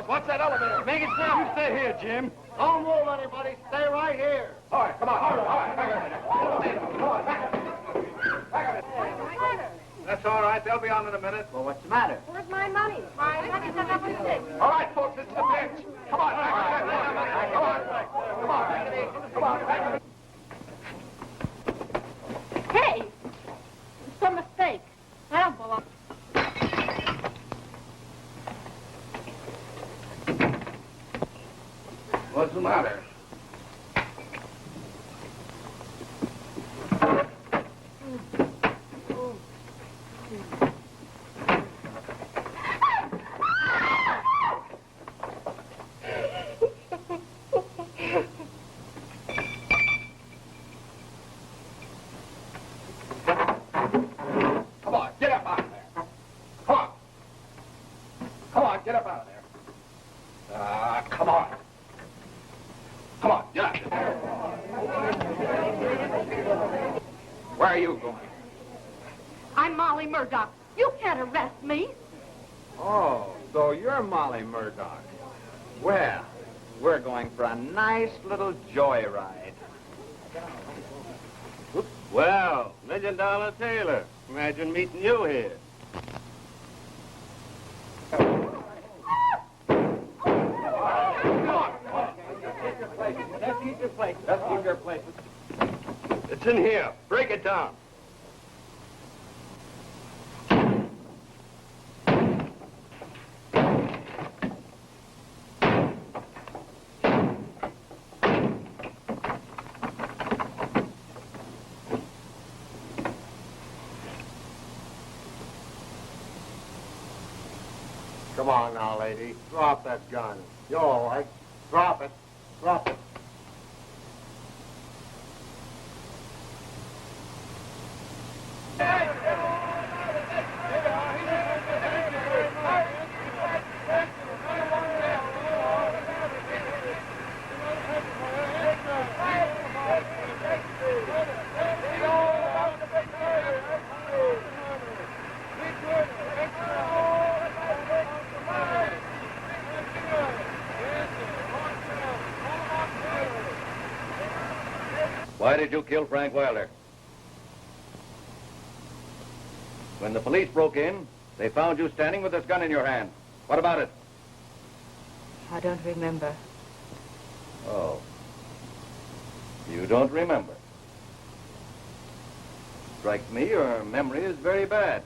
What's that elevator? Make it stop. You stay here, Jim. Don't move, anybody. Stay right here. All right, come on. All right. That's all right. They'll be on in a minute. Well, what's the matter? Where's my money? My money's in number 6. All right, folks, this is the pitch. Come on. Come on. Hey! It's a mistake. I don't belong. What's the matter? Where are you going? I'm Molly Murdoch. You can't arrest me. Oh, so you're Molly Murdoch. Well, we're going for a nice little joyride. Well, $1 Million Taylor, imagine meeting you here. Let's keep your places. It's in here. Break it down. Come on now, lady. Drop that gun. You're all right. Drop it. Drop it. Why did you kill Frank Wilder? When the police broke in, they found you standing with this gun in your hand. What about it? I don't remember. Oh. You don't remember. Strikes me your memory is very bad.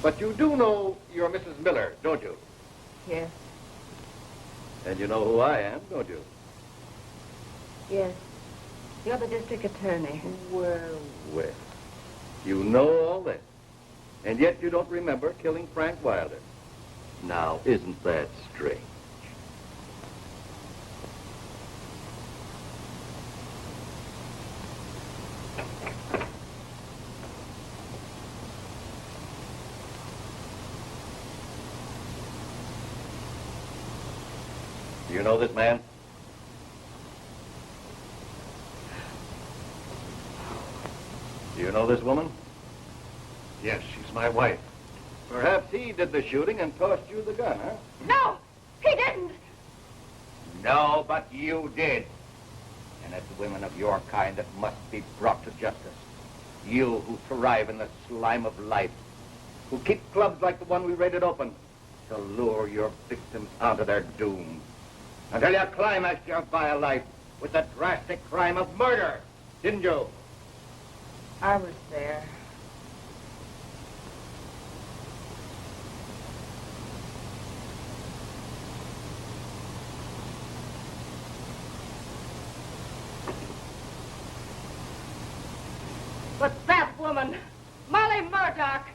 But you do know you're Mrs. Miller, don't you? Yes. And you know who I am, don't you? Yes. You're the district attorney. Well. You know all this. And yet you don't remember killing Frank Wilder. Now, isn't that strange? Do you know this man? Do you know this woman? Yes, she's my wife. Perhaps he did the shooting and tossed you the gun, huh? No, he didn't. No, but you did. And it's women of your kind that must be brought to justice. You who thrive in the slime of life, who keep clubs like the one we raided open to lure your victims onto their doom. Until you climaxed your vile life with the drastic crime of murder, didn't you? I was there. But that woman, Molly Murdoch,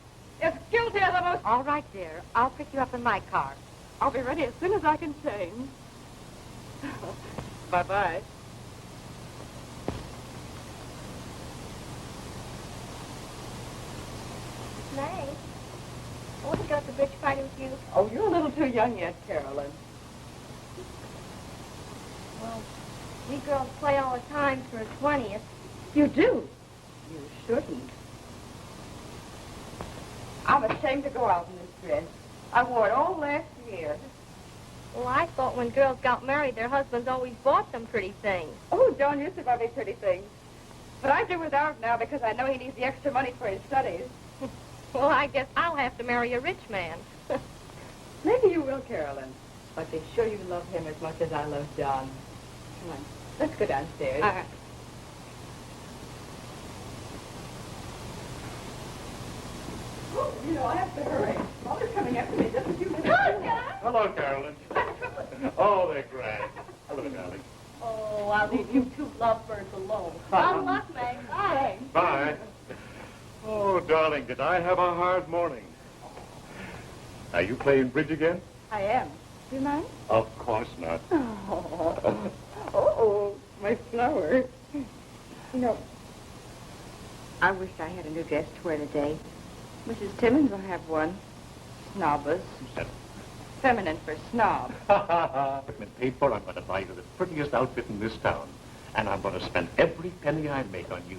is guilty of the most... All right, dear. I'll pick you up in my car. I'll be ready as soon as I can change. Bye-bye. May, I want to go to the bridge party with you. Oh, you're a little too young yet, Carolyn. We girls play all the time for a 20th. You do? You shouldn't. I'm ashamed to go out in this dress. I wore it all last year. Well, I thought when girls got married, their husbands always bought them pretty things. Oh, John used to buy me pretty things. But I do without now because I know he needs the extra money for his studies. Well, I guess I'll have to marry a rich man. Maybe you will, Carolyn. But be sure you love him as much as I love John. Come on, let's go downstairs. All right. Oh, you know, I have to hurry. Mother's coming after me just a few minutes. Hello, Carolyn. Oh, they're grand. Hello, darling. Oh, I'll leave you two lovebirds alone. Good luck, Meg. Bye. Bye. Oh, darling, did I have a hard morning? Are you playing bridge again? I am. Do you mind? Of course not. Oh, my flower. You know, I wish I had a new dress to wear today. Mrs. Timmons will have one. Snobbers. Feminine for snob. And paid for, I'm going to buy you the prettiest outfit in this town. And I'm going to spend every penny I make on you.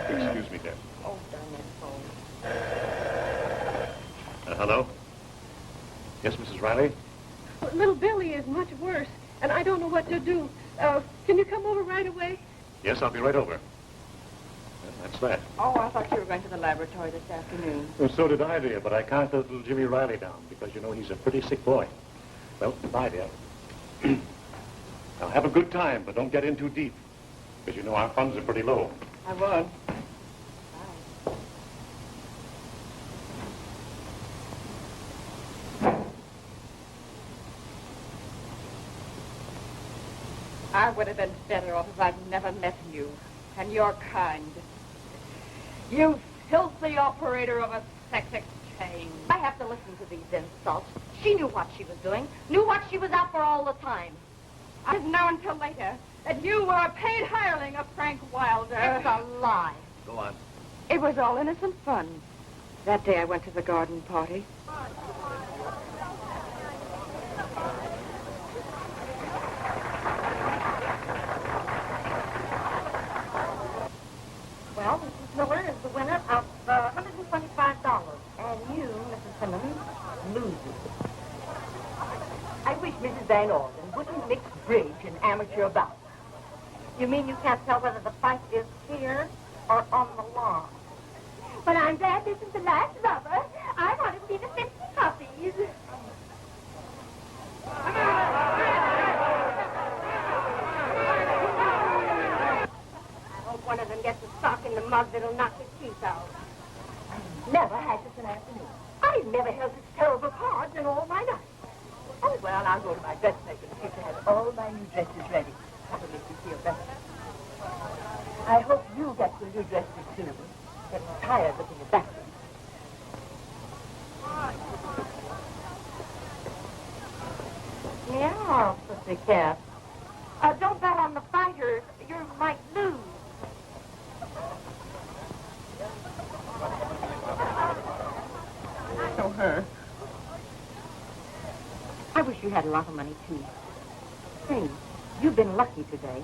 Excuse me, dear. Oh, darn that phone. Hello? Yes, Mrs. Riley? Little Billy is much worse, and I don't know what to do. Can you come over right away? Yes, I'll be right over. That's that. Oh, I thought you were going to the laboratory this afternoon. Well, so did I, dear, but I can't let little Jimmy Riley down because, you know, he's a pretty sick boy. Well, goodbye, dear. Now, have a good time, but don't get in too deep because, you know, our funds are pretty low. I won't. I would have been better off if I'd never met you and your kind. You filthy operator of a sex exchange. I have to listen to these insults. She knew what she was doing, knew what she was out for all the time. I didn't know until later that you were a paid hireling of Frank Wilder. It's a lie. Go on. It was all innocent fun. That day I went to the garden party. Well, Mrs. Miller is the winner of $125. And you, Mrs. Simmons, lose. I wish Mrs. Van Orden wouldn't mix bridge and amateur bouts. You mean you can't tell whether the fight is here or on the lawn? But I'm glad this is the last rubber. I want to see the 50 puppies. I hope one of them gets a sock in the mug that'll knock his teeth out. Never had such an afternoon. I've never held such terrible cards in all my life. Oh, well, I'll go to my dressmaker and see to have all my new dresses ready. That'll make you feel better. I hope you get your new dresses too. Get tired looking at that one. Yeah, pussycat. Don't bet on the fighters. You might lose. I know her. I wish you had a lot of money, too. Say, you've been lucky today.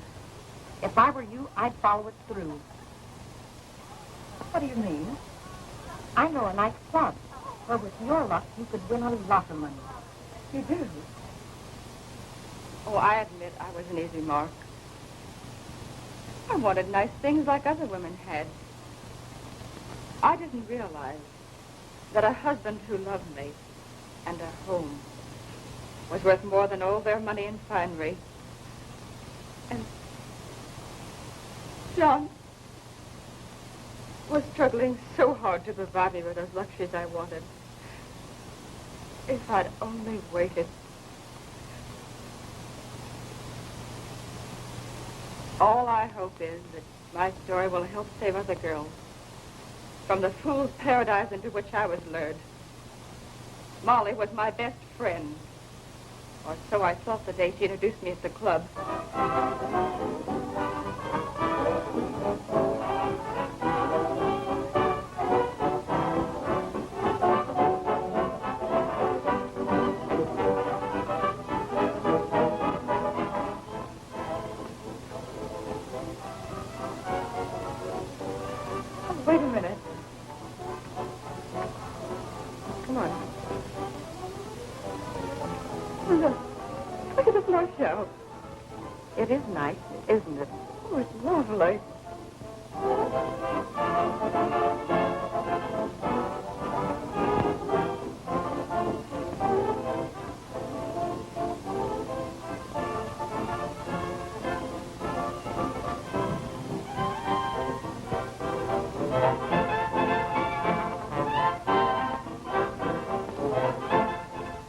If I were you, I'd follow it through. What do you mean? I know a nice club where with your luck you could win a lot of money. You do? Oh, I admit I was an easy mark. I wanted nice things like other women had. I didn't realize that a husband who loved me and a home was worth more than all their money and finery. And John was struggling so hard to provide me with those luxuries I wanted. If I'd only waited. All I hope is that my story will help save other girls from the fool's paradise into which I was lured. Molly was my best friend, or so I thought the day she introduced me at the club. Look. Look at the floor show. It is nice, isn't it? Oh, it's lovely.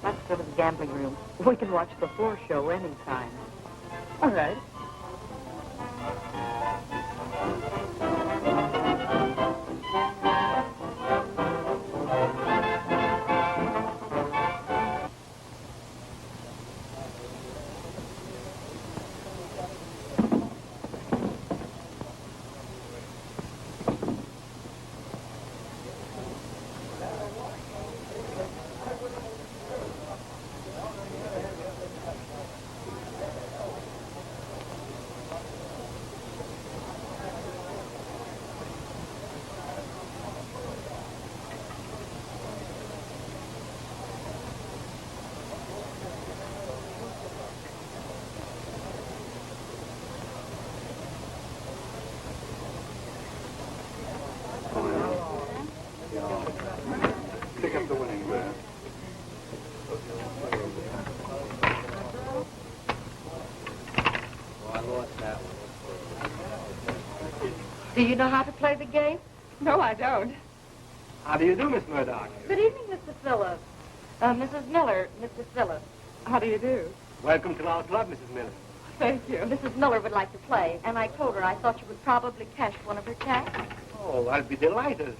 Let's go to the gambling room. We can watch the floor show anytime. All right. Pick up the winning there. I lost that one. Do you know how to play the game? No, I don't. How do you do, Miss Murdoch? Good evening, Mr. Phillips. Mrs. Miller, Mr. Phillips. How do you do? Welcome to our club, Mrs. Miller. Thank you. Mrs. Miller would like to play, and I told her I thought you would probably cash one of her checks. Oh, I'll be delighted.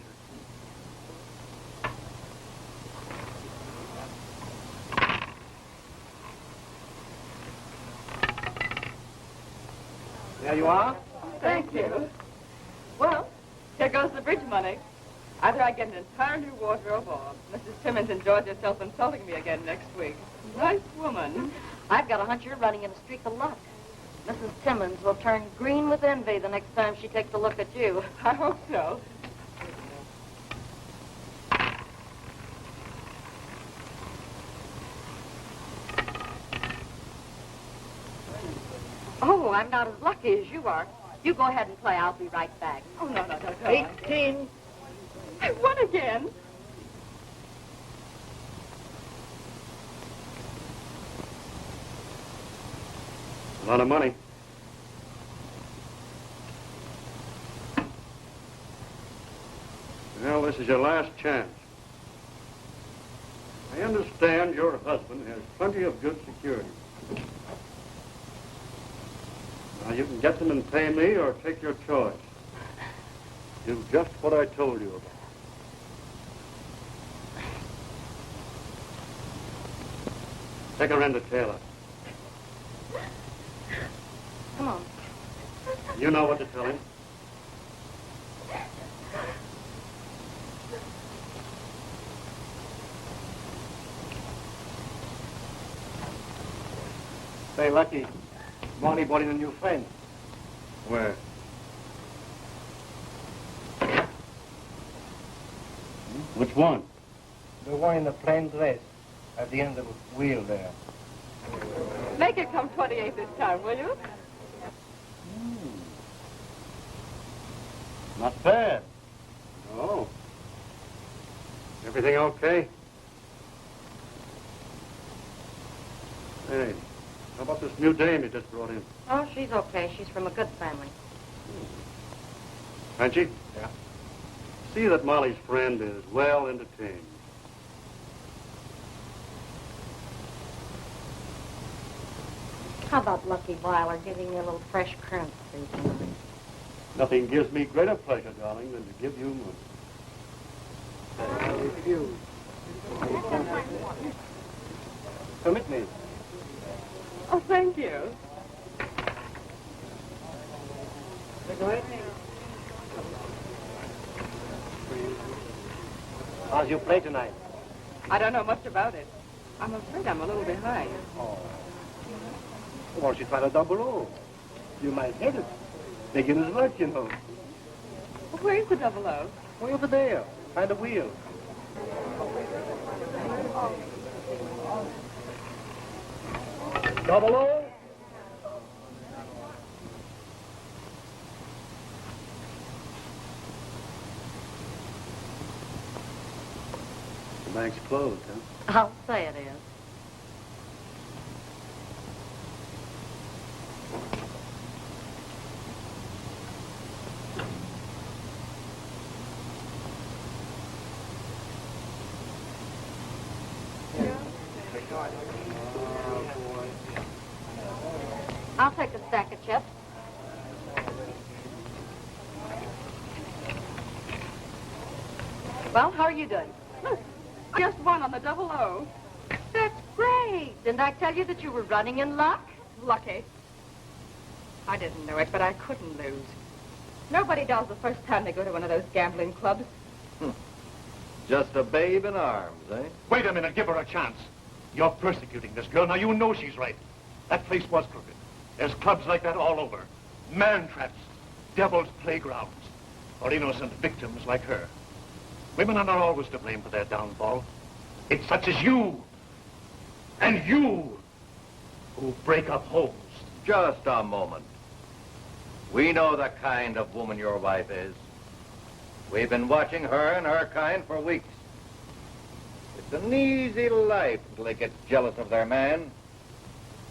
There you are. Thank you. Well, here goes the bridge money. Either I get an entire new wardrobe or Mrs. Timmons enjoys herself insulting me again next week. Nice woman. I've got a hunch you're running in a streak of luck. Mrs. Timmons will turn green with envy the next time she takes a look at you. I hope so. Oh, I'm not as lucky as you are. You go ahead and play. I'll be right back. Oh, no. 18. I won again. A lot of money. Well, this is your last chance. I understand your husband has plenty of good security. Now, you can get them and pay me or take your choice. Do just what I told you about. Take her into Taylor. Come on. You know what to tell him. Say, Lucky, Marty brought in a new friend. Where? Which one? The one in the plain dress at the end of the wheel there. Make it come 28 this time, will you? Not bad. No. Everything okay? Hey, how about this new dame you just brought in? Oh, she's okay. She's from a good family. Frenchy? Yeah. See that Molly's friend is well entertained. How about Lucky Weiler giving you a little fresh currency tonight? Nothing gives me greater pleasure, darling, than to give you money. I refuse. Permit me. Oh, thank you. How's your play tonight? I don't know much about it. I'm afraid I'm a little behind. Oh. Why don't you try to double O? You might hit it. Beginner's luck, you know. Where's the double O? Way over there, behind the wheel. Double O. The bank's closed, huh? I'll say it is. I'll take a stack of chips. Well, how are you doing? Look, just one on the double O. That's great. Didn't I tell you that you were running in luck? Lucky. I didn't know it, but I couldn't lose. Nobody does the first time they go to one of those gambling clubs. Just a babe in arms, eh? Wait a minute, give her a chance. You're persecuting this girl. Now, you know she's right. That place was crooked. There's clubs like that all over. Man traps, devil's playgrounds, or innocent victims like her. Women are not always to blame for their downfall. It's such as you, and you, who break up homes. Just a moment. We know the kind of woman your wife is. We've been watching her and her kind for weeks. It's an easy life until they get jealous of their man.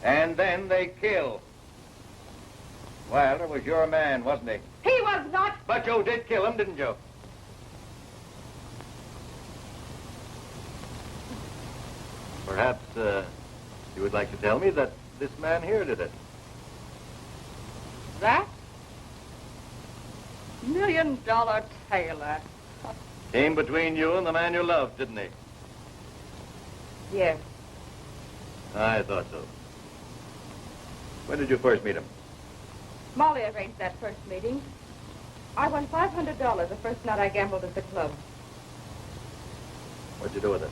And then they kill. Well, it was your man, wasn't he? He was not. But you did kill him, didn't you? Perhaps, you would like to tell me that this man here did it. That? $1 Million Taylor. Came between you and the man you loved, didn't he? Yes. I thought so. When did you first meet him? Molly arranged that first meeting. I won $500 the first night I gambled at the club. What'd you do with it?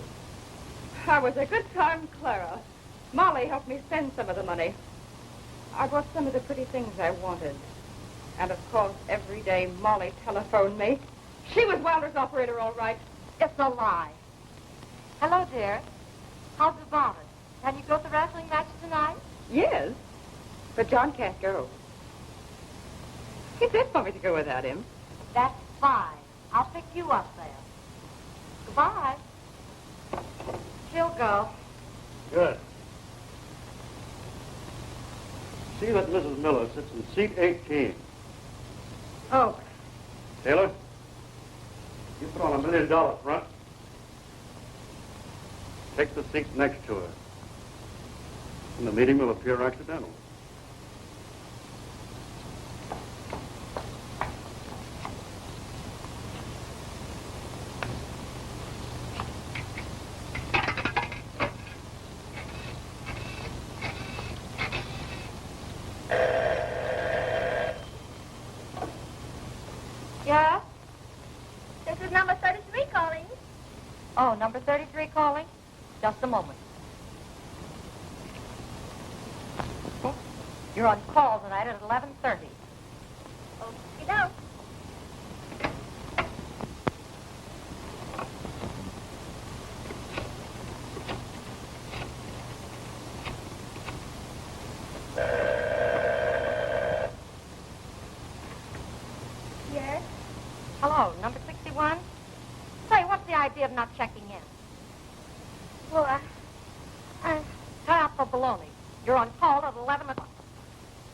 I was a good time, Clara. Molly helped me spend some of the money. I bought some of the pretty things I wanted. And of course, every day Molly telephoned me. She was Wilder's operator, all right. It's a lie. Hello, dear. How's the bonnet? Can you go to the wrestling match tonight? Yes, but John can't go. He said for me to go without him. That's fine. I'll pick you up there. Goodbye. She'll go. Good. See that Mrs. Miller sits in seat 18. Oh, Taylor, you put on $1 million front. Take the seat next to her. And the meeting will appear accidental. Yes? This is number 33 calling. Oh, number 33 calling? Just a moment. Oh, you're on call tonight at 11:30. Okie doke. Yes? Hello, number 61? Say, what's the idea of not checking in? Well, Tie out for baloney. You're on call at 11 o'clock.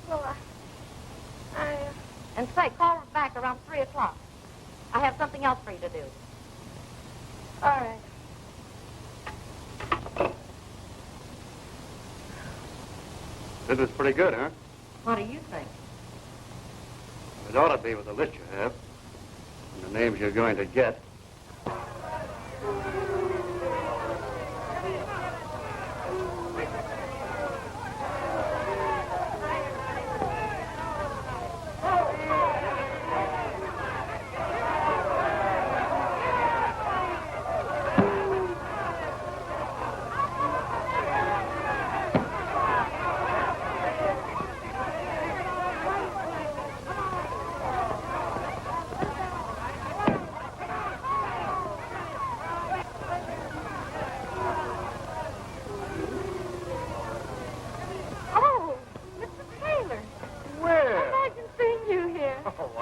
well, And say, call back around 3 o'clock. I have something else for you to do. all right. This is pretty good, huh? What do you think? It ought to be with the list you have. And the names you're going to get.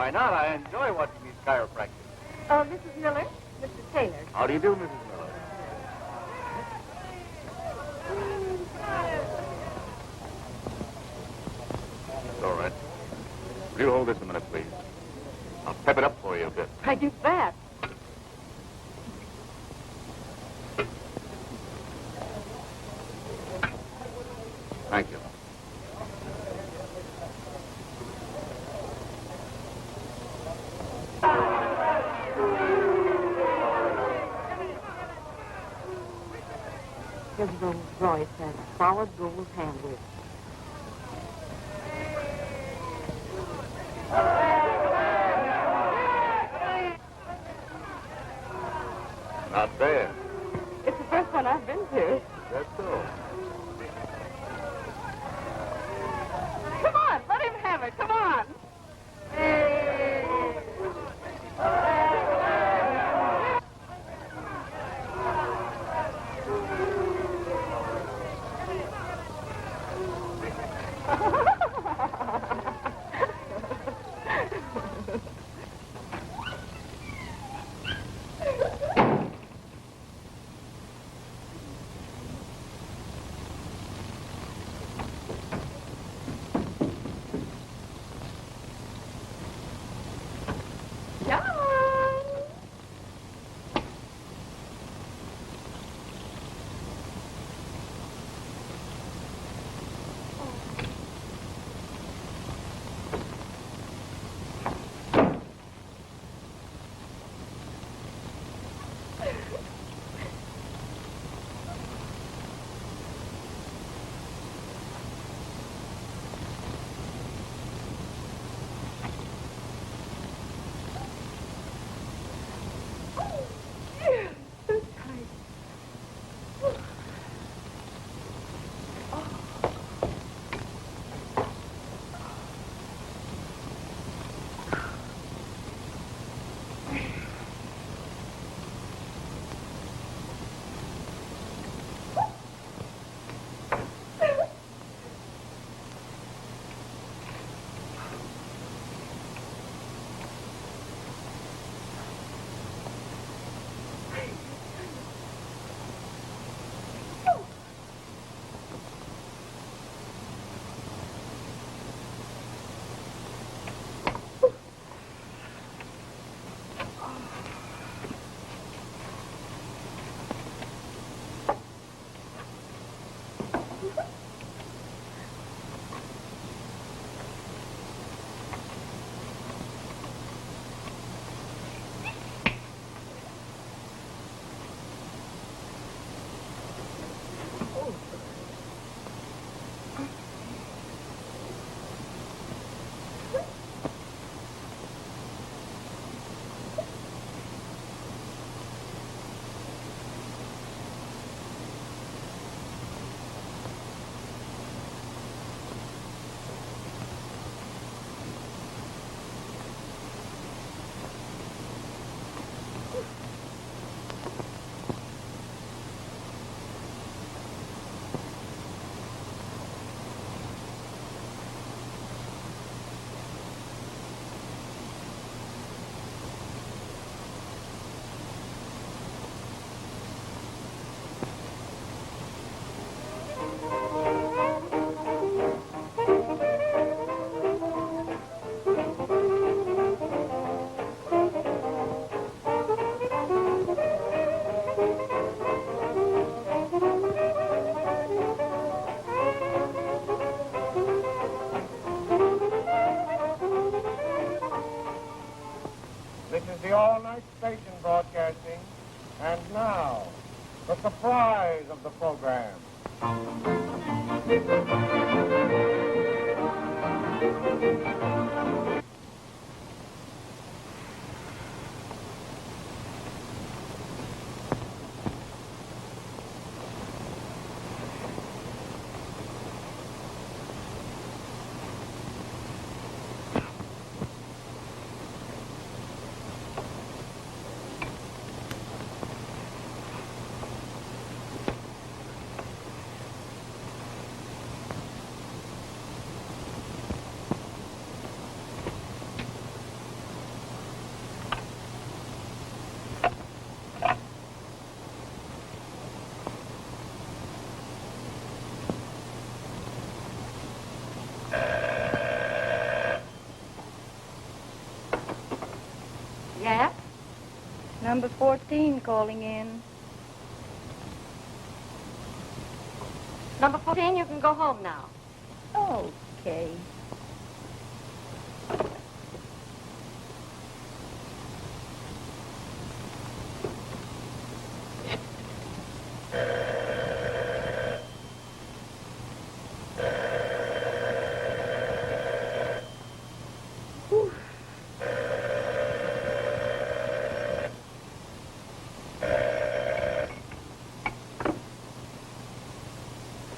Why not? I enjoy watching these chiropractors. Mrs. Miller, Mr. Taylor. How do you do, Mrs. Miller? It's all right. Will you hold this a minute, please? I'll pep it up for you a bit. I do that. Thank you. Here's Rolls Royce has solid gold handles. Not bad. It's the first one I've been to. That's so. Come on, let him have it. Come on. This is the all-night station broadcasting. And now, the surprise of the program. Number 14 calling in. Number 14, you can go home now. Okay.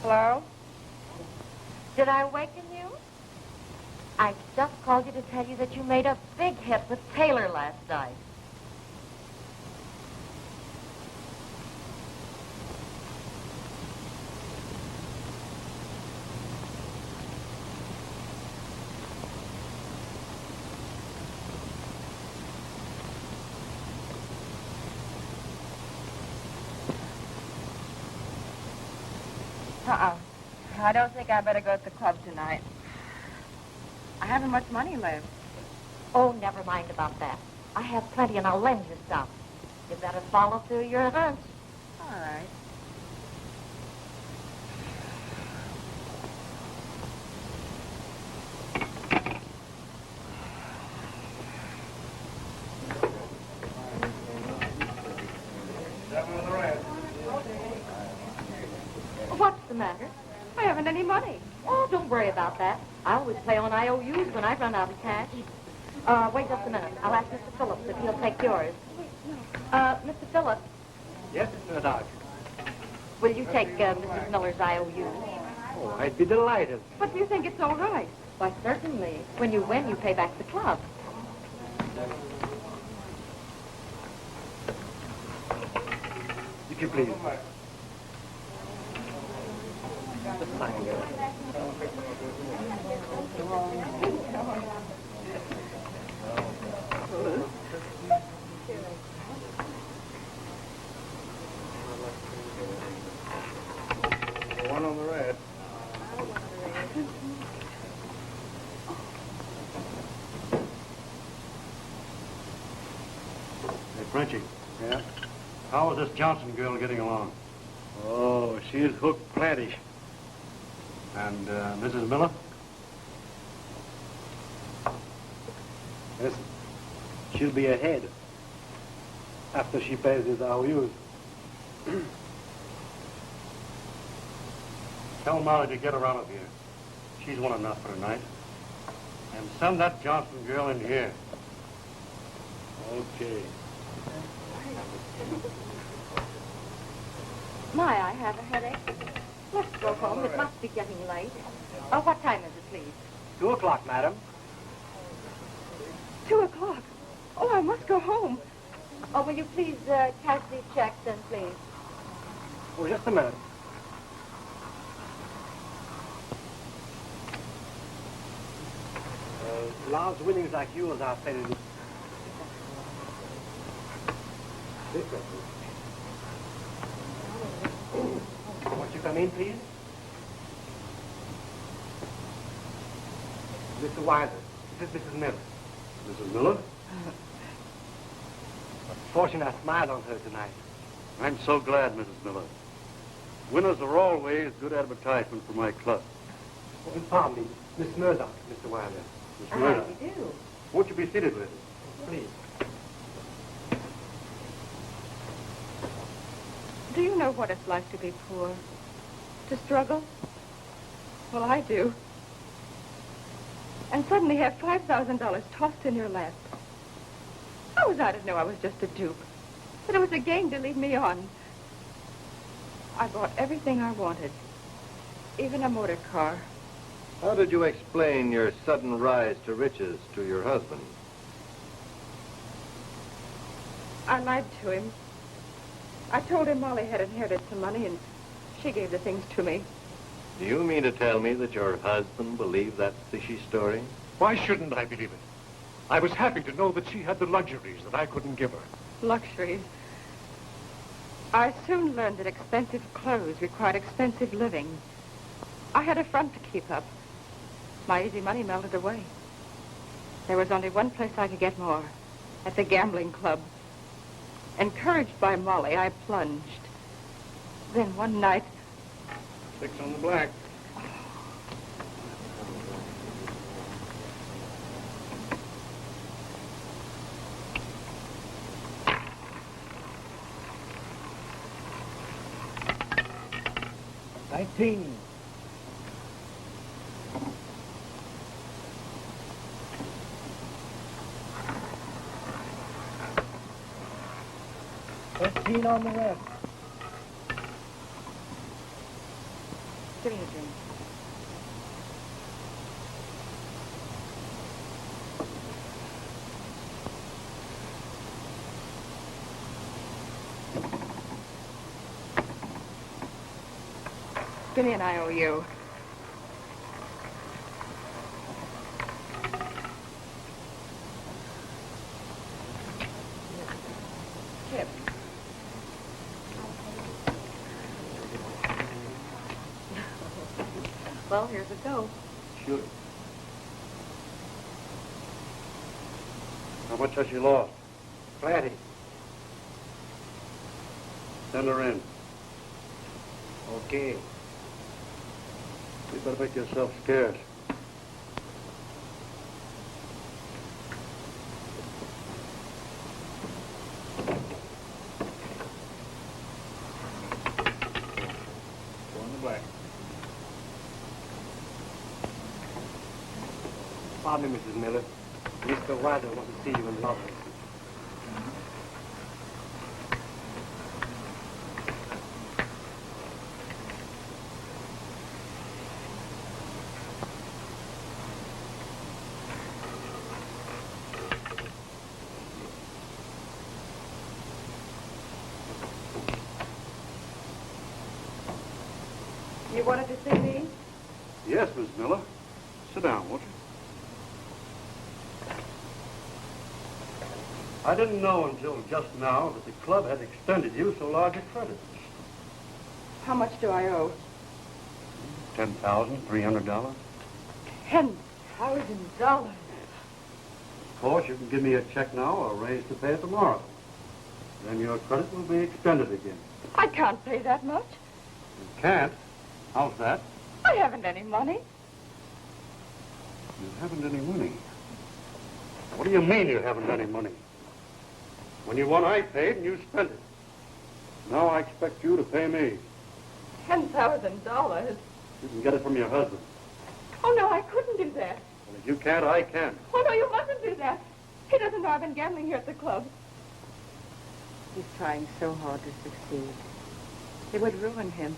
Hello? Did I awaken you? I just called you to tell you that you made a big hit with Taylor last night. I don't think I better go to the club tonight. I haven't much money left. Oh, never mind about that. I have plenty and I'll lend you some. You better follow through your hunch. All right. What's the matter? I haven't any money. Oh, don't worry about that. I always play on IOUs when I run out of cash. Wait just a minute. I'll ask Mr. Phillips if he'll take yours. Mr. Phillips, Yes, Miss Murdoch. will you take Mrs. Miller's IOU? Oh, I'd be delighted. But do you think it's all right? Why, certainly. When you win, you pay back the club. If you please. Just sign it. One on the red. Hey, Frenchie. Yeah? How is this Johnson girl getting along? Oh, she's hooked plenty. And Mrs. Miller? Listen, she'll be ahead after she pays his IOUs. Tell Molly to get her out of here. She's won enough for tonight. And send that Johnson girl in here. Okay. My, I have a headache. Let's go home. It must be getting late. What time is it, please? 2 o'clock, madam. 2 o'clock. Oh, I must go home. Oh, will you please cash these checks then, please? Oh, just a minute. Large winnings like yours are paid in... Won't you come in, please? Mr. Wilder, this is Mrs. Miller. Mrs. Miller? Fortunate I smiled on her tonight. I'm so glad, Mrs. Miller. Winners are always good advertisement for my club. Oh, pardon me, Miss Murdoch, Mr. Wilder. Miss How Murdoch, do you do? won't you be seated with us? Please. Do you know what it's like to be poor? To struggle? Well, I do. And suddenly have $5,000 tossed in your lap. How was I to know I was just a dupe? That it was a game to lead me on. I bought everything I wanted. Even a motor car. How did you explain your sudden rise to riches to your husband? I lied to him. I told him Molly had inherited some money and she gave the things to me. Do you mean to tell me that your husband believed that fishy story? Why shouldn't I believe it? I was happy to know that she had the luxuries that I couldn't give her. Luxuries. I soon learned that expensive clothes required expensive living. I had a front to keep up. My easy money melted away. There was only one place I could get more. At the gambling club. Encouraged by Molly, I plunged. Then one night, 6 on the black. $19. $15 on the rest. give me a drink. Give me an IOU. Tip. Well, here's a go. Shoot it. How much has she lost? Plenty. Send her in. Okay. You better make yourself scarce. Go on the black. Pardon me, Mrs. Miller. Mr. Wilder wants to see you in the office. You wanted to see me? Yes, Miss Miller. Sit down, won't you? I didn't know until just now that the club had extended you so large a credit. How much do I owe? $10,300. $10,000. Of course, you can give me a check now or arrange to pay it tomorrow. Then your credit will be extended again. I can't pay that much. You can't? How's that? I haven't any money. You haven't any money? What do you mean you haven't any money? When you won, I paid and you spent it. Now I expect you to pay me. $10,000. You can get it from your husband. Oh, no, I couldn't do that. And if you can't, I can. Oh, no, you mustn't do that. He doesn't know I've been gambling here at the club. He's trying so hard to succeed. It would ruin him.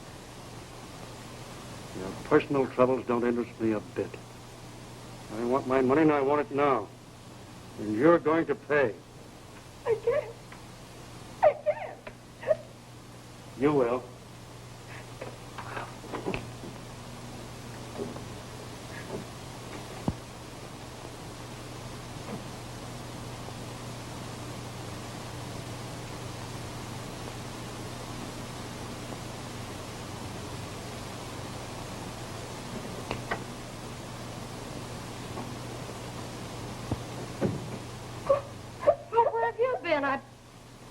Your personal troubles don't interest me a bit. I want my money and I want it now. And you're going to pay. I can't. I can't. You will.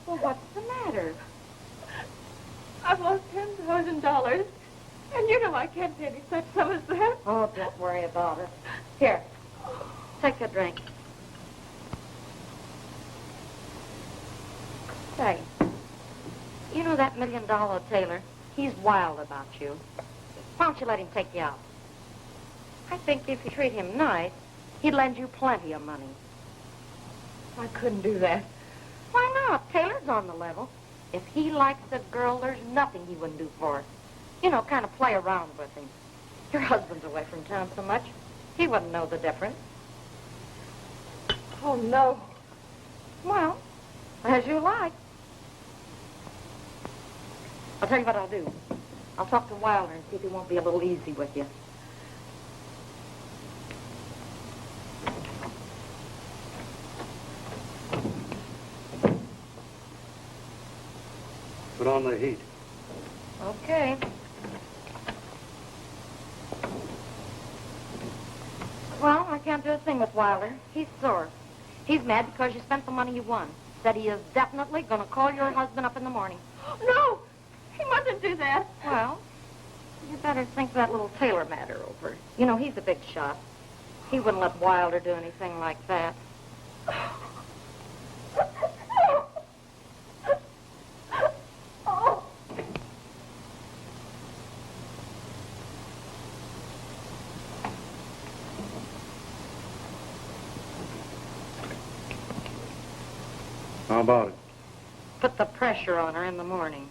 Well, what's the matter? I've lost $10,000. And you know I can't pay any such sum as that. Oh, don't worry about it. Here, take a drink. Say, you know that $1 million tailor? He's wild about you. Why don't you let him take you out? I think if you treat him nice, he'd lend you plenty of money. I couldn't do that. Why not? Taylor's on the level. If he likes a girl, there's nothing he wouldn't do for her. You know, kind of play around with him. Your husband's away from town so much, he wouldn't know the difference. Oh, no. Well, as you like. I'll tell you what I'll do. I'll talk to Wilder and see if he won't be a little easy with you. Put on the heat. Okay. Well, I can't do a thing with Wilder. He's sore. He's mad because you spent the money you won. Said he is definitely going to call your husband up in the morning. No! He mustn't do that. Well, you better think that little Taylor matter over. You know, he's a big shot. He wouldn't let Wilder do anything like that. How about it? Put the pressure on her in the morning.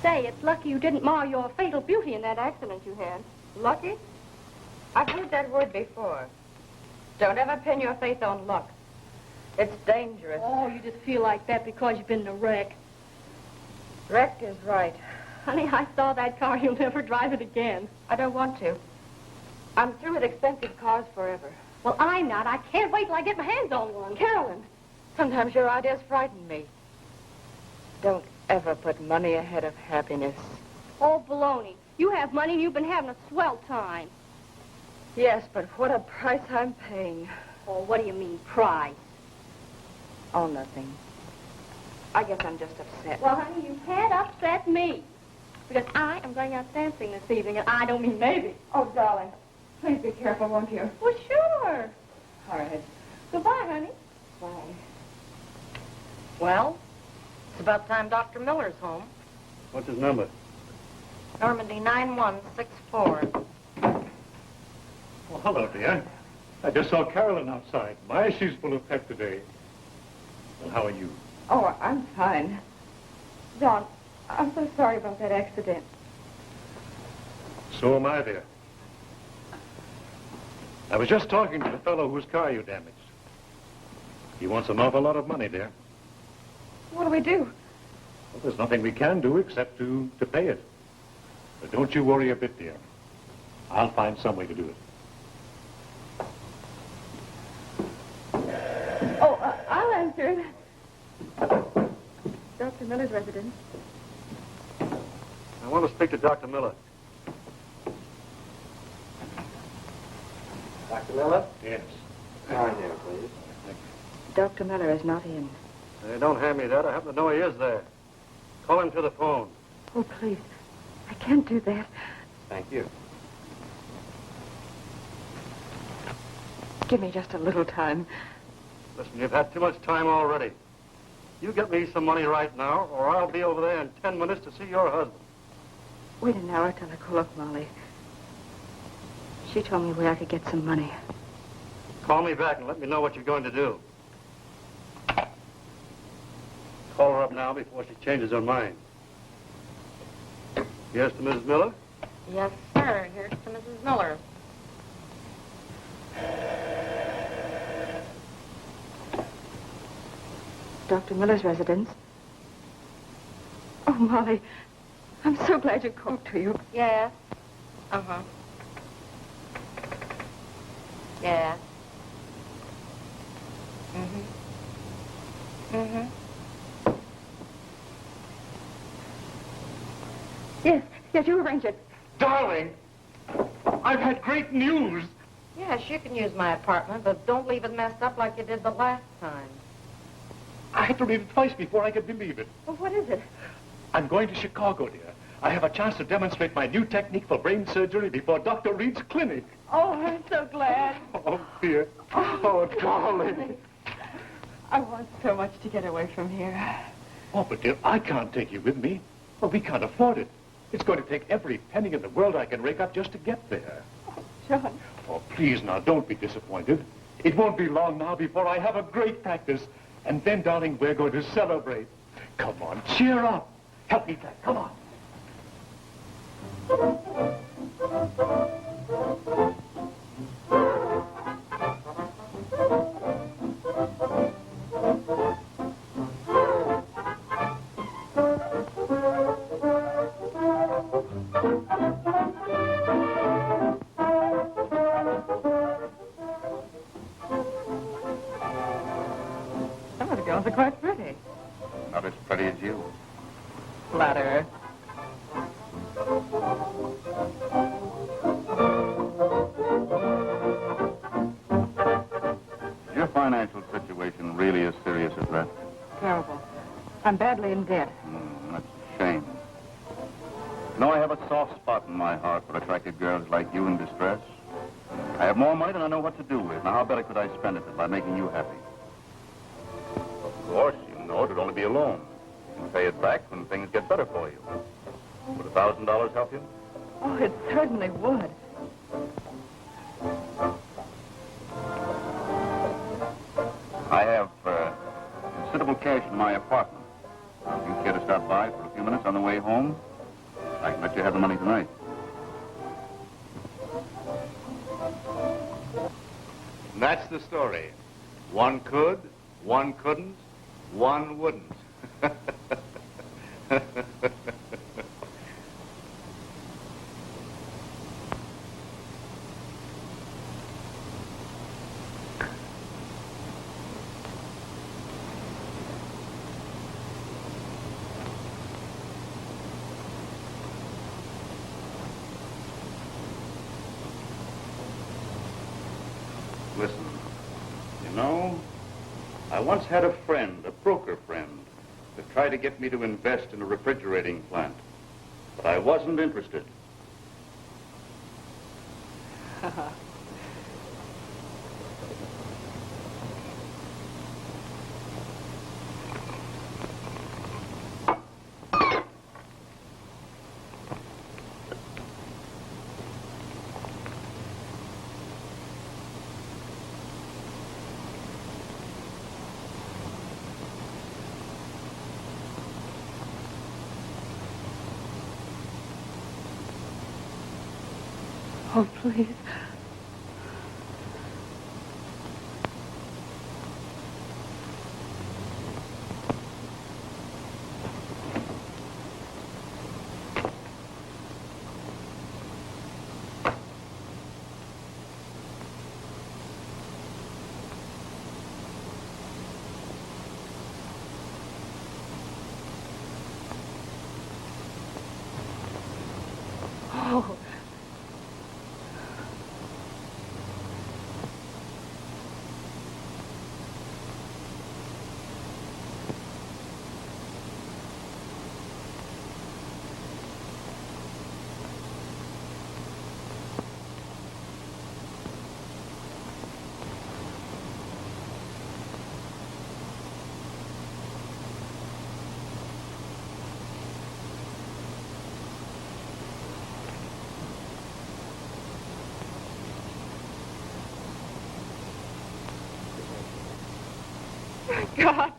Say, it's lucky you didn't mar your fatal beauty in that accident you had. Lucky? I've heard that word before. Don't ever pin your faith on luck. It's dangerous. Oh, you just feel like that because you've been in a wreck. Wreck is right. Honey, I saw that car. You'll never drive it again. I don't want to. I'm through with expensive cars forever. Well, I'm not. I can't wait till I get my hands on one. Carolyn, sometimes your ideas frighten me. Don't ever put money ahead of happiness. Oh, baloney. You have money and you've been having a swell time. Yes, but what a price I'm paying. Oh, what do you mean, price? Oh, nothing. I guess I'm just upset. Well, honey, you can't upset me. Because I am going out dancing this evening, and I don't mean maybe. Oh, darling, please be careful, won't you? Well, sure. All right. Goodbye, honey. Bye. Well, it's about time Dr. Miller's home. What's his number? Normandy 9164. Well, hello, dear. I just saw Carolyn outside. My, she's full of pep today. Well, how are you? Oh, I'm fine. Don, I'm so sorry about that accident. So am I, dear. I was just talking to the fellow whose car you damaged. He wants an awful lot of money, dear. What do we do? Well, there's nothing we can do except to pay it. But don't you worry a bit, dear. I'll find some way to do it. Oh, I'll answer it. Dr. Miller's residence. I want to speak to Dr. Miller. Dr. Miller? Yes. Car here, please. Dr. Miller is not in. Hey, don't hand me that. I happen to know he is there. Call him to the phone. Oh, please. I can't do that. Thank you. Give me just a little time. Listen, you've had too much time already. You get me some money right now, or I'll be over there in 10 minutes to see your husband. Wait an hour till I call up Molly. She told me where I could get some money. Call me back and let me know what you're going to do. Call her up now before she changes her mind. Yes, to Mrs. Miller? Yes, sir. Here's to Mrs. Miller. Dr. Miller's residence. Oh, Molly, I'm so glad you called to you. Yes. Uh-huh. Yes. Mm-hmm. Mm-hmm. Yes, you arrange it. Darling, I've had great news. Yes, you can use my apartment, but don't leave it messed up like you did the last time. I had to read it twice before I could believe it. Well, what is it? I'm going to Chicago, dear. I have a chance to demonstrate my new technique for brain surgery before Dr. Reed's clinic. Oh, I'm so glad. Oh, dear. Oh, darling. I want so much to get away from here. Oh, but dear, I can't take you with me. Well, we can't afford it. It's going to take every penny in the world I can rake up just to get there. John. Oh, please now, don't be disappointed. It won't be long now before I have a great practice. And then, darling, we're going to celebrate. Come on, cheer up. Help me, Jack. Come on. Some of the girls are quite pretty. Not as pretty as you. Flatterer. Is your financial situation really as serious as that? Terrible. I'm badly in debt. That's a shame. You know, I have a soft spot in my heart for attractive girls like you in distress. I have more money than I know what to do with. Now, how better could I spend it than by making you happy? Of course, you know it would only be a loan. You can pay it back when things get better for you. Would $1,000 help you? Oh, it certainly would. I have considerable cash in my apartment. If you care to stop by for a few minutes on the way home, I can let you have the money tonight. And that's the story. One could, one couldn't, one wouldn't. Listen, you know, I once had a friend, a broker friend, that tried to get me to invest in a refrigerating plant. But I wasn't interested. Oh, please. Oh. God.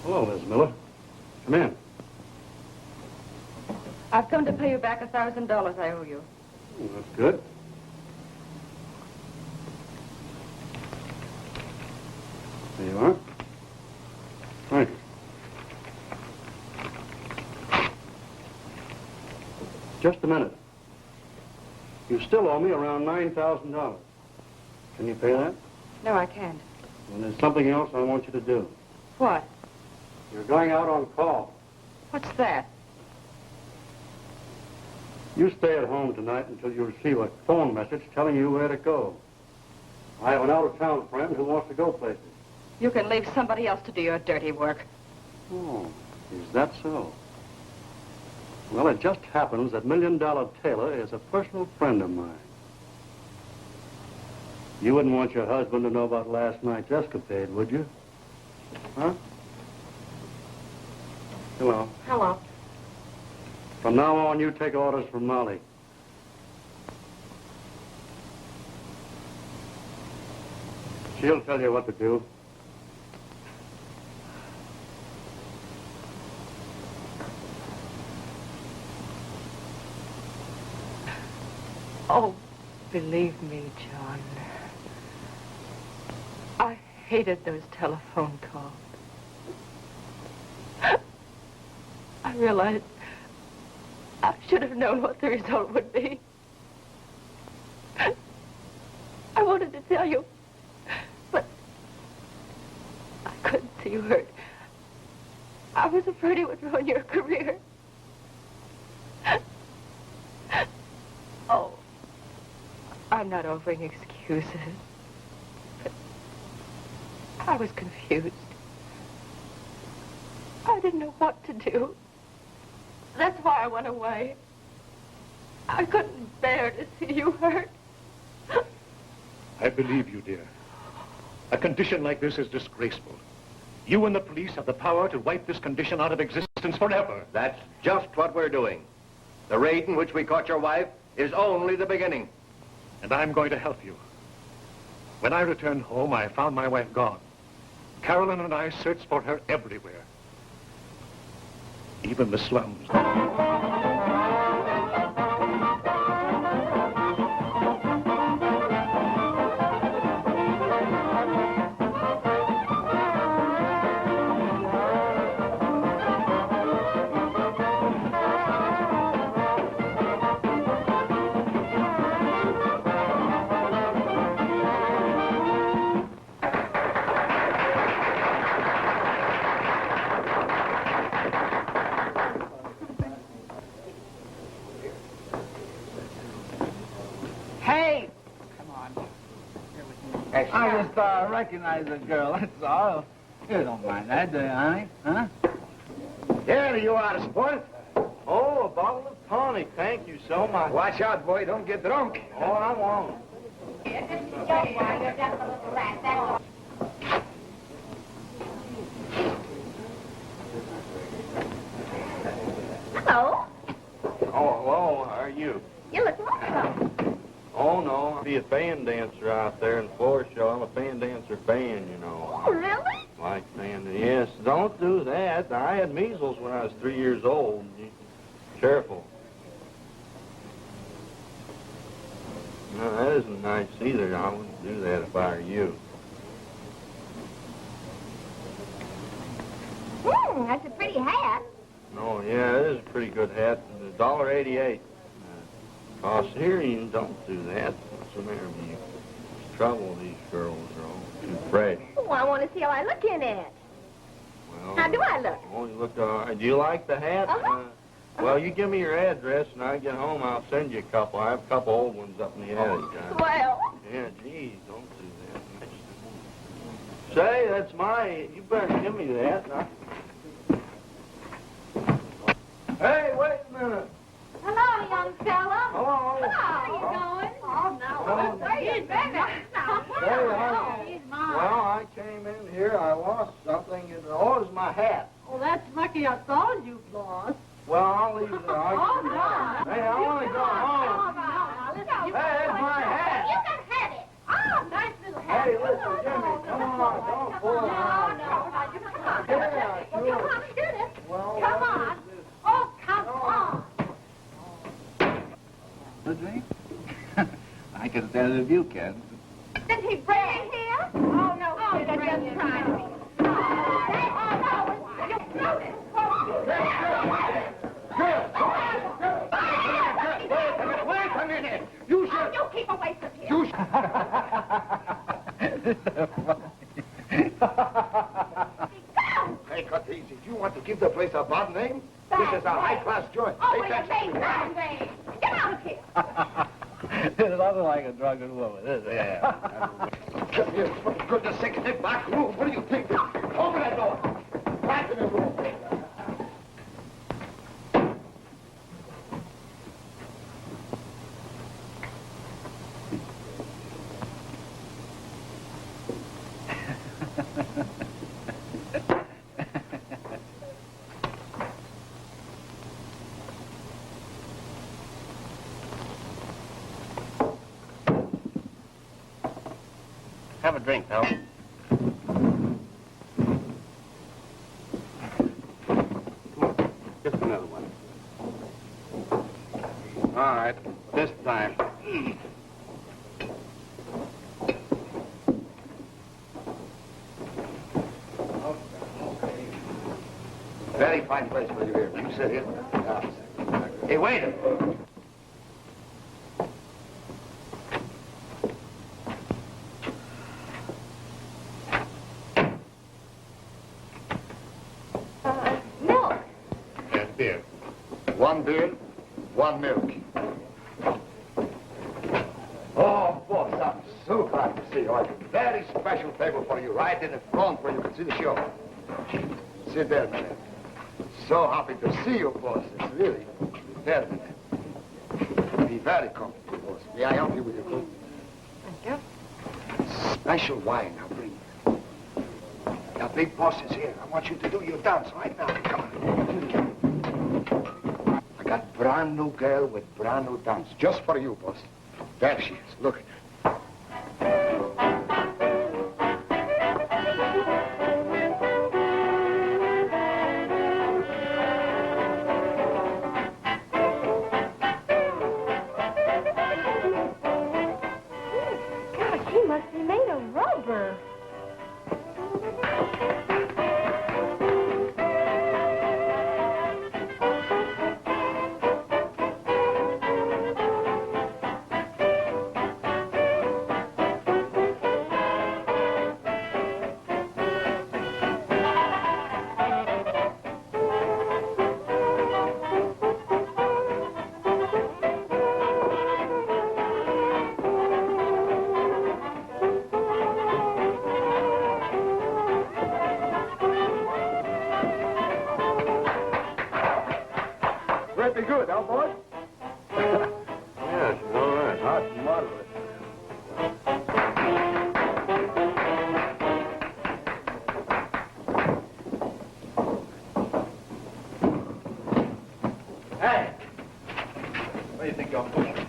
Hello, Miss Miller. Come in. I've come to pay you back $1,000 I owe you. Oh, that's good. There you are. Thank you. Just a minute. You still owe me around $9,000. Can you pay that? No, I can't. And there's something else I want you to do. What? You're going out on call. What's that? You stay at home tonight until you receive a phone message telling you where to go. I have an out-of-town friend who wants to go places. You can leave somebody else to do your dirty work. Oh, is that so? Well, it just happens that $1 Million Taylor is a personal friend of mine. You wouldn't want your husband to know about last night's escapade, would you? Huh? Hello. Hello. From now on, you take orders from Molly. She'll tell you what to do. Oh, believe me, John. I hated those telephone calls. I realized I should have known what the result would be. I wanted to tell you, but I couldn't see you hurt. I was afraid it would ruin your career. Oh, I'm not offering excuses, but I was confused. I didn't know what to do. That's why I went away. I couldn't bear to see you hurt. I believe you, dear. A condition like this is disgraceful. You and the police have the power to wipe this condition out of existence forever. That's just what we're doing. The raid in which we caught your wife is only the beginning. And I'm going to help you. When I returned home, I found my wife gone. Carolyn and I searched for her everywhere. Even the slums. Hey! Come on. I just recognize the girl, that's all. You don't mind that, do you, honey? Huh? Here you are, sport. Oh, a bottle of tonic. Thank you so much. Watch out, boy. Don't get drunk. Oh, I won't. Hello. Oh, hello. How are you? You look lonesome. Oh, no. I'll be a fan dancer out there in Floor Show. I'm a fan dancer fan, you know. Oh, really? Like fan. Yes, don't do that. I had measles when I was 3 years old. Careful. No, that isn't nice either. I wouldn't do that if I were you. That's a pretty hat. Oh, yeah, it is a pretty good hat. $1.88. Cost here, you don't do that. What's the matter with you? It's trouble, these girls are all too fresh. Oh, I want to see how I look in it. Well, How do I look? Oh, you look all right. Do you like the hat? Uh-huh. Well, you give me your address, and I get home, I'll send you a couple. I have a couple old ones up in the attic. Well. Yeah, geez, don't do that. Say, that's my... You better give me that. Hey, wait a minute. Hello, young fella. Hello. How you going? Oh, no. Wait a minute. Well, I came in here, I lost something, and oh, it was my hat. Well, that's lucky I thought you'd lost. Well, I'll leave it. Oh, no. Hey, I want to go home. Hey, it's my hat. You can have it. Oh, nice little hat. Hey, listen, Jimmy, come on, don't pull it around. No, you come on. Yeah, Well, sure. come on, get it. Well, Come what on. is this? Oh, come on. Good drink? I can stand it if you can. Did he bring it here? Oh, no. Oh, they're just trying me. Oh, no. You know this. Wait a minute. You Oh, you keep away from here. You Hey, cut easy. Do you want to give the place a bad name? This is a high-class joint. Oh, Pay well, you attention made to that me. name. Get out of here. There's nothing like a drunken woman, is there? Come here, for goodness sake, in that back room. What do you think? Open that door. Back in the room. Have a drink, pal. Just another one. All right, this time. Very fine place for you here. Will you sit here? Hey, waiter. Milk. And beer. One beer, one milk. Oh, boss, I'm so glad to see you. I have a very special table for you right in the front where you can see the show. Sit there, man. So happy to see you, boss. It's really there, man. Be very comfortable, boss. May I help you with your coat? Thank you. Special wine, I'll bring you. Now, big boss is here. I want you to do your dance right now. Come on. I got brand new girl with brand new dance. Just for you, boss. There she is. Look. Gosh, he must be made of rubber. Pretty good, huh, boy? Yeah, she's all right. That's marvelous. Hey! What do you think you're pushing?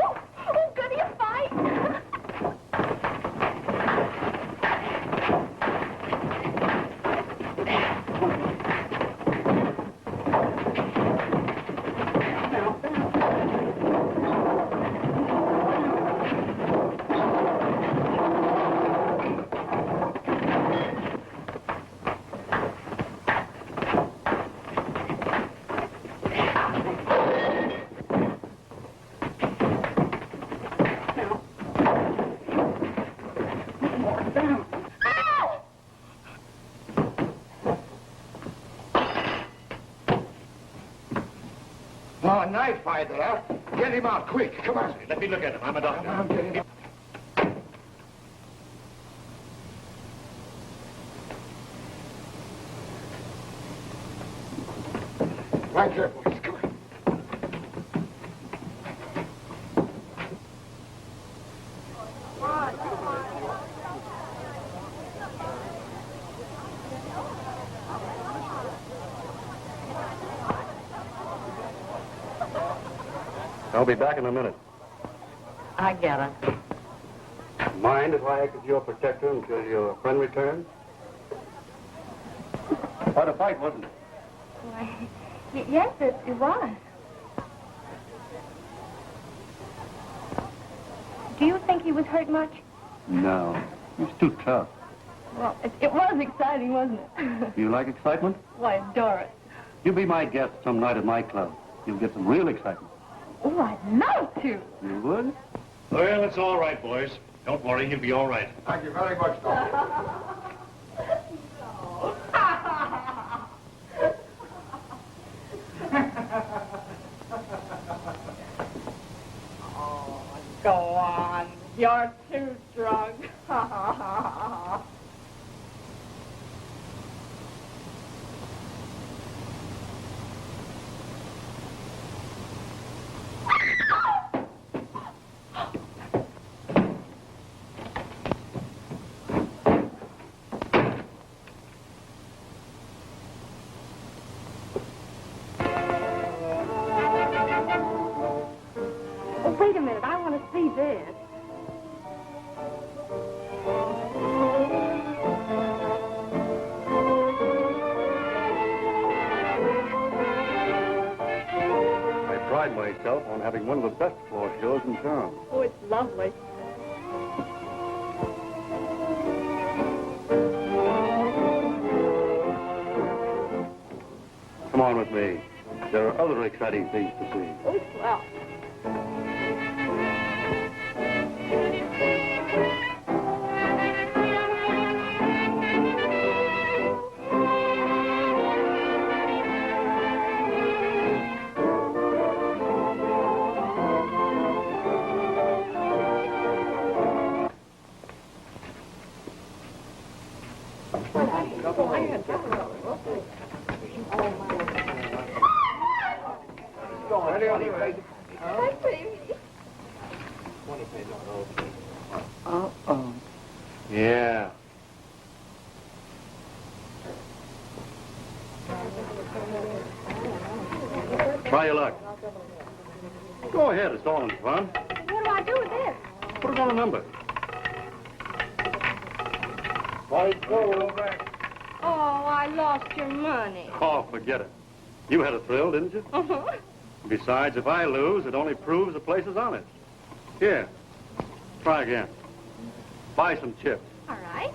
Oh, good, you fight. Oh, knife fighter, huh? Get him out, quick. Come on. Let me look at him. I'm a doctor. Come on, get him out. Right there, boys. Come on. I'll be back in a minute. I get it. Mind if I act as your protector until your friend returns? Quite a fight, wasn't it? Why, yes, it was. Do you think he was hurt much? No. He's too tough. Well, it was exciting, wasn't it? You like excitement? Why, I adore it. You be my guest some night at my club. You'll get some real excitement. Oh, I'd love to. You would? Well, it's all right, boys. Don't worry, he'll be all right. Thank you very much, Doctor. Oh, go on. You're too drunk. Oh, wait a minute. I want to see this. pride myself on having one of the best floor shows in town. Oh, it's lovely. Come on with me. There are other exciting things to see. Oh, swell. Uh-oh. Yeah. Try your luck. Go ahead, it's all in fun. What do I do with this? Put it on a number. Oh, I lost your money. Oh, forget it. You had a thrill, didn't you? Uh-huh. Besides, if I lose, it only proves the place is honest. Here, try again. Buy some chips. All right.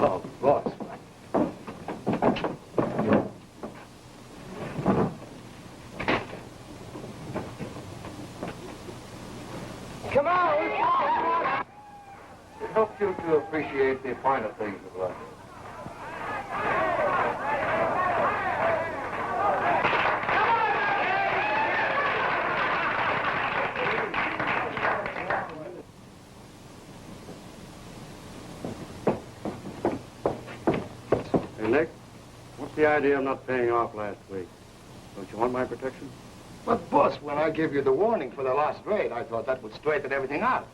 Oh, boss. Come on! It helps you to appreciate the finer things of life. Hey, Nick, what's the idea of not paying off last week? Don't you want my protection? But, boss, when I gave you the warning for the last raid, I thought that would straighten everything out.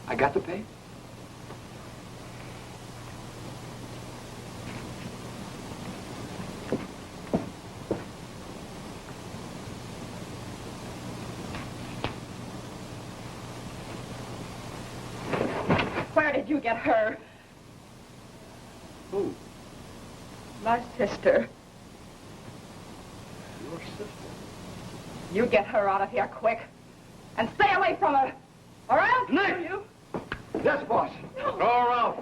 I got to pay? Where did you get her? Who? My sister. Your sister. You get her out of here quick. And stay away from her. Or else... Nick! You... Yes, boss. Throw her out.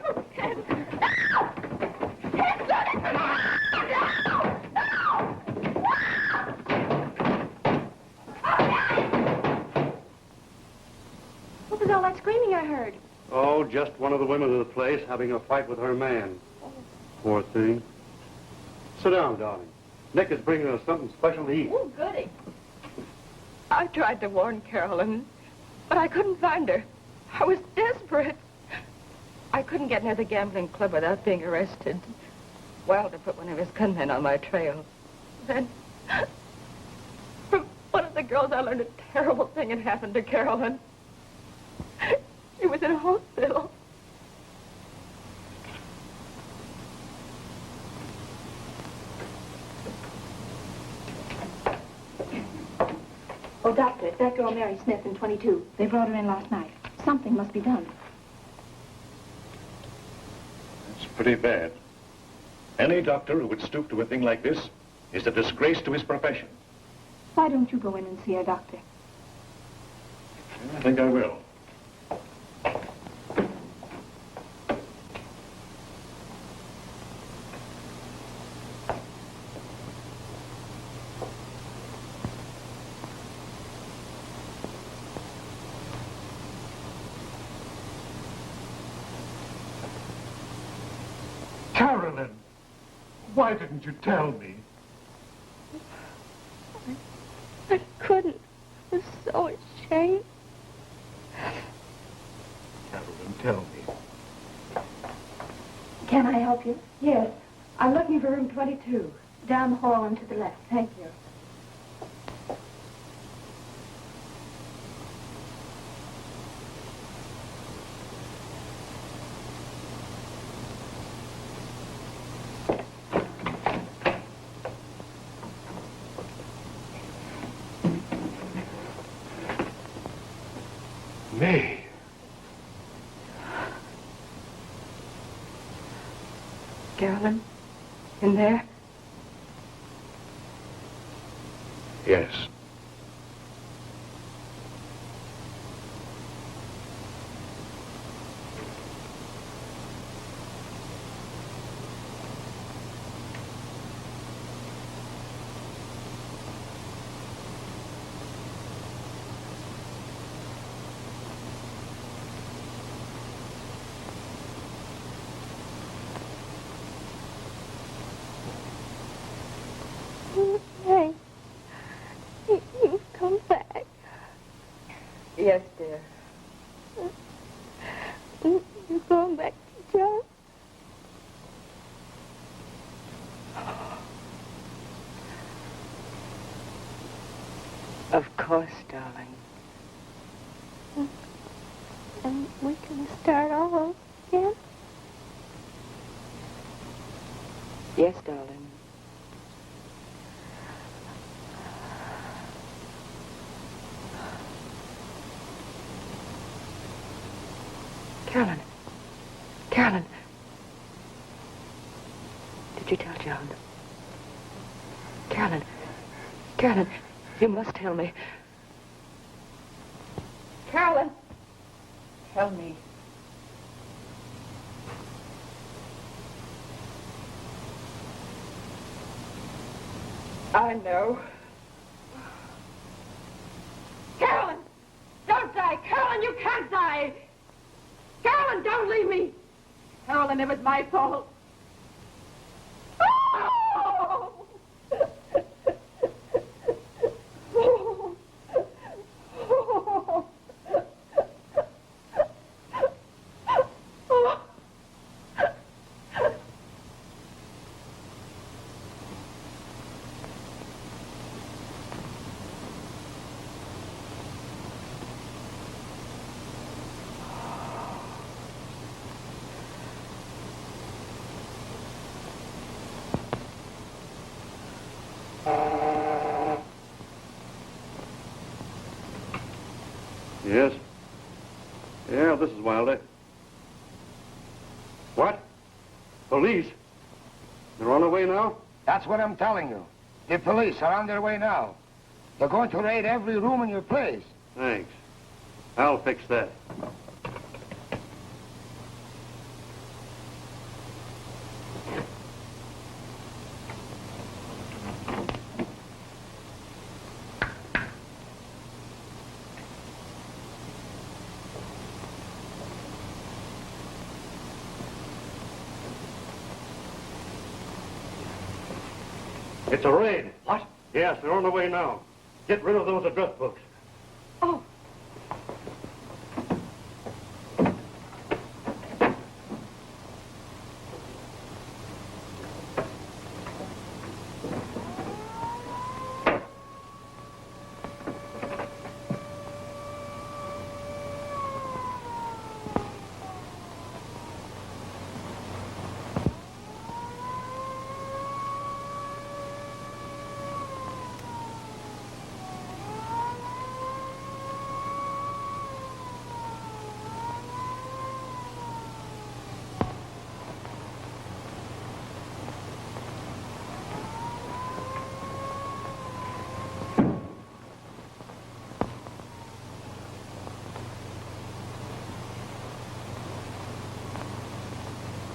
What was all that screaming I heard? Oh, just one of the women of the place having a fight with her man. Poor thing. Sit down, darling. Nick is bringing us something special to eat. Oh, goody. I tried to warn Carolyn, but I couldn't find her. I was desperate. I couldn't get near the gambling club without being arrested. Wilder put one of his gunmen on my trail. Then, from one of the girls, I learned a terrible thing had happened to Carolyn. She was in a hospital. Oh, doctor, it's that girl Mary Smith in 22. They brought her in last night. Something must be done. It's pretty bad. Any doctor who would stoop to a thing like this is a disgrace to his profession. Why don't you go in and see her, doctor? I think I will. Carolyn, why didn't you tell me? I couldn't. I was so chain? Carolyn, tell me. Can I help you? Yes. I'm looking for room 22. Down the hall and to the left. Thank you. May. Carolyn, in there? Yes. May, you've come back. Yes, dear. You're going back to John? Of course, darling. And we can start all over again? Yes, darling. Carolyn. Carolyn. Did you tell John? Carolyn. Carolyn, you must tell me. Carolyn. Tell me. I know. Carolyn! Don't die! Carolyn, you can't die! Carolyn, don't leave me! Carolyn, it was my fault. Oh! Yes? Yeah, this is Wilder. What? Police? They're on their way now? That's what I'm telling you. The police are on their way now. They're going to raid every room in your place. Thanks. I'll fix that. It's a raid. What? Yes, they're on the way now. Get rid of those address books. Oh.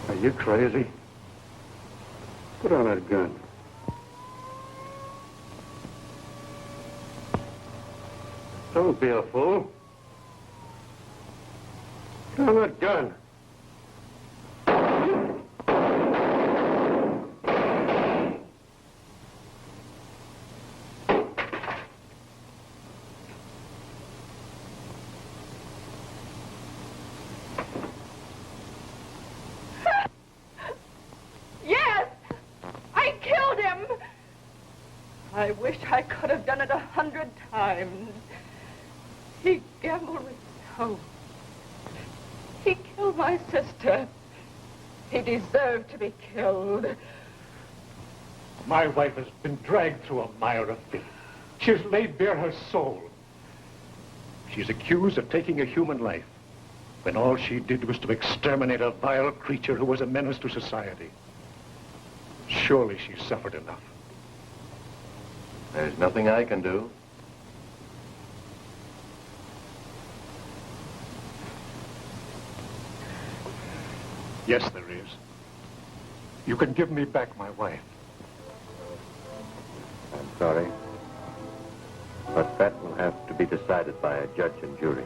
Are you crazy? Put on that gun. Don't be a fool. Put on that gun. I wish I could have done it 100 times. He gambled with souls. He killed my sister. He deserved to be killed. My wife has been dragged through a mire of filth. She has laid bare her soul. She's accused of taking a human life, when all she did was to exterminate a vile creature who was a menace to society. Surely she suffered enough. There's nothing I can do. Yes, there is. You can give me back my wife. I'm sorry. But that will have to be decided by a judge and jury.